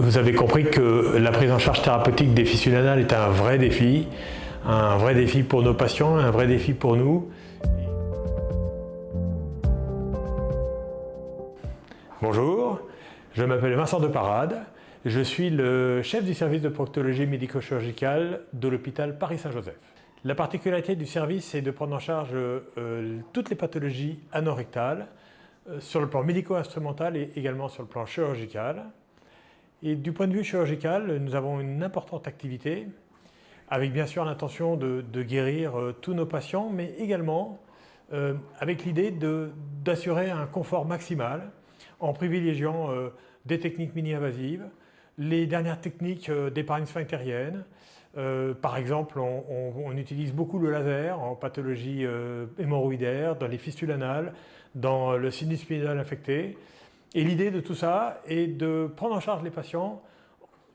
Vous avez compris que la prise en charge thérapeutique des fistules anales est un vrai défi pour nos patients, un vrai défi pour nous. Bonjour, je m'appelle Vincent Deparade, je suis le chef du service de proctologie médico-chirurgicale de l'hôpital Paris-Saint-Joseph. La particularité du service est de prendre en charge toutes les pathologies anorectales sur le plan médico-instrumental et également sur le plan chirurgical. Et du point de vue chirurgical, nous avons une importante activité avec bien sûr l'intention de guérir tous nos patients, mais également avec l'idée d'assurer un confort maximal en privilégiant des techniques mini-invasives, les dernières techniques d'épargne sphinctérienne. Par exemple, on utilise beaucoup le laser en pathologie hémorroïdaire, dans les fistules anales, dans le sinus spinal infecté. Et l'idée de tout ça est de prendre en charge les patients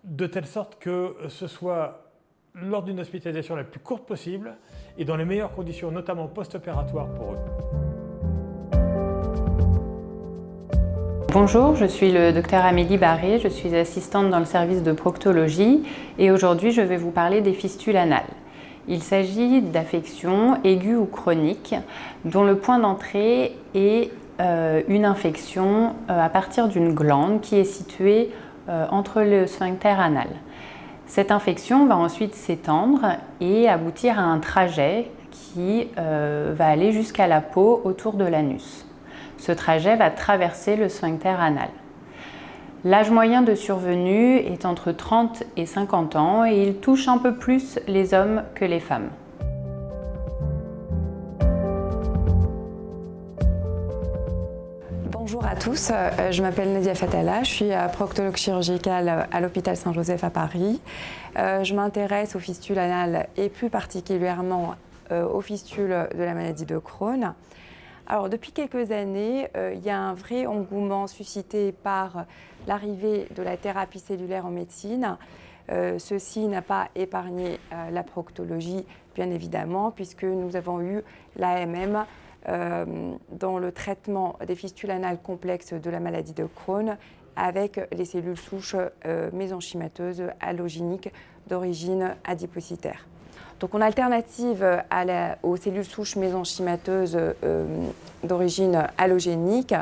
de telle sorte que ce soit lors d'une hospitalisation la plus courte possible et dans les meilleures conditions, notamment post-opératoires pour eux. Bonjour, je suis le docteur Amélie Barré, je suis assistante dans le service de proctologie et aujourd'hui je vais vous parler des fistules anales. Il s'agit d'affections aiguës ou chroniques dont le point d'entrée est une infection à partir d'une glande qui est située entre le sphincter anal. Cette infection va ensuite s'étendre et aboutir à un trajet qui va aller jusqu'à la peau autour de l'anus. Ce trajet va traverser le sphincter anal. L'âge moyen de survenue est entre 30 et 50 ans et il touche un peu plus les hommes que les femmes. Bonjour à tous, je m'appelle Nadia Fatala, je suis proctologue chirurgicale à l'hôpital Saint-Joseph à Paris. Je m'intéresse aux fistules anales et plus particulièrement aux fistules de la maladie de Crohn. Alors, depuis quelques années, il y a un vrai engouement suscité par l'arrivée de la thérapie cellulaire en médecine. Ceci n'a pas épargné la proctologie, bien évidemment, puisque nous avons eu l'AMM dans le traitement des fistules anales complexes de la maladie de Crohn avec les cellules souches mésenchymateuses allogéniques d'origine adipocytaire. Donc en alternative aux cellules souches mésenchymateuses d'origine allogénique,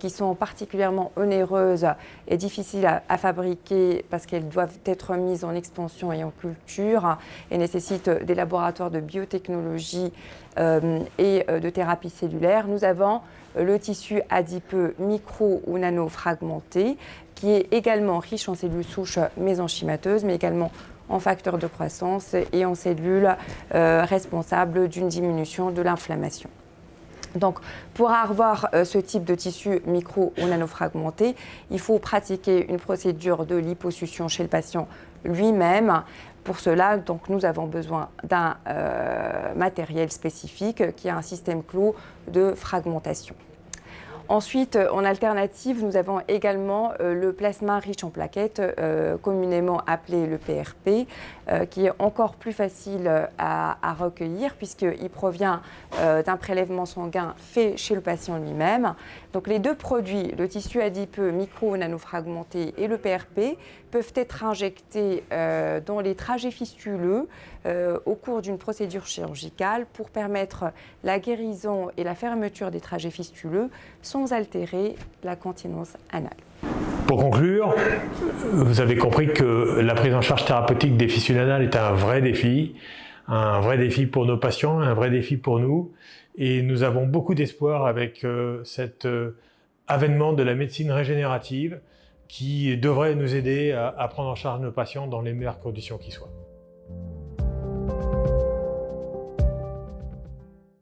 qui sont particulièrement onéreuses et difficiles à fabriquer parce qu'elles doivent être mises en expansion et en culture et nécessitent des laboratoires de biotechnologie et de thérapie cellulaire, nous avons le tissu adipeux micro ou nano-fragmenté qui est également riche en cellules souches mésenchymateuses mais également en facteurs de croissance et en cellules responsables d'une diminution de l'inflammation. Donc, pour avoir ce type de tissu micro ou nanofragmenté, il faut pratiquer une procédure de liposuction chez le patient lui-même. Pour cela, donc, nous avons besoin d'un matériel spécifique qui a un système clos de fragmentation. Ensuite, en alternative, nous avons également le plasma riche en plaquettes, communément appelé le PRP, qui est encore plus facile à recueillir puisqu'il provient d'un prélèvement sanguin fait chez le patient lui-même. Donc les deux produits, le tissu adipeux micro ou nanofragmenté et le PRP, peuvent être injectés dans les trajets fistuleux au cours d'une procédure chirurgicale pour permettre la guérison et la fermeture des trajets fistuleux sans altérer la continence anale. Pour conclure, vous avez compris que la prise en charge thérapeutique des fistules anales est un vrai défi pour nos patients, un vrai défi pour nous. Et nous avons beaucoup d'espoir avec cet avènement de la médecine régénérative qui devrait nous aider à prendre en charge nos patients dans les meilleures conditions qui soient.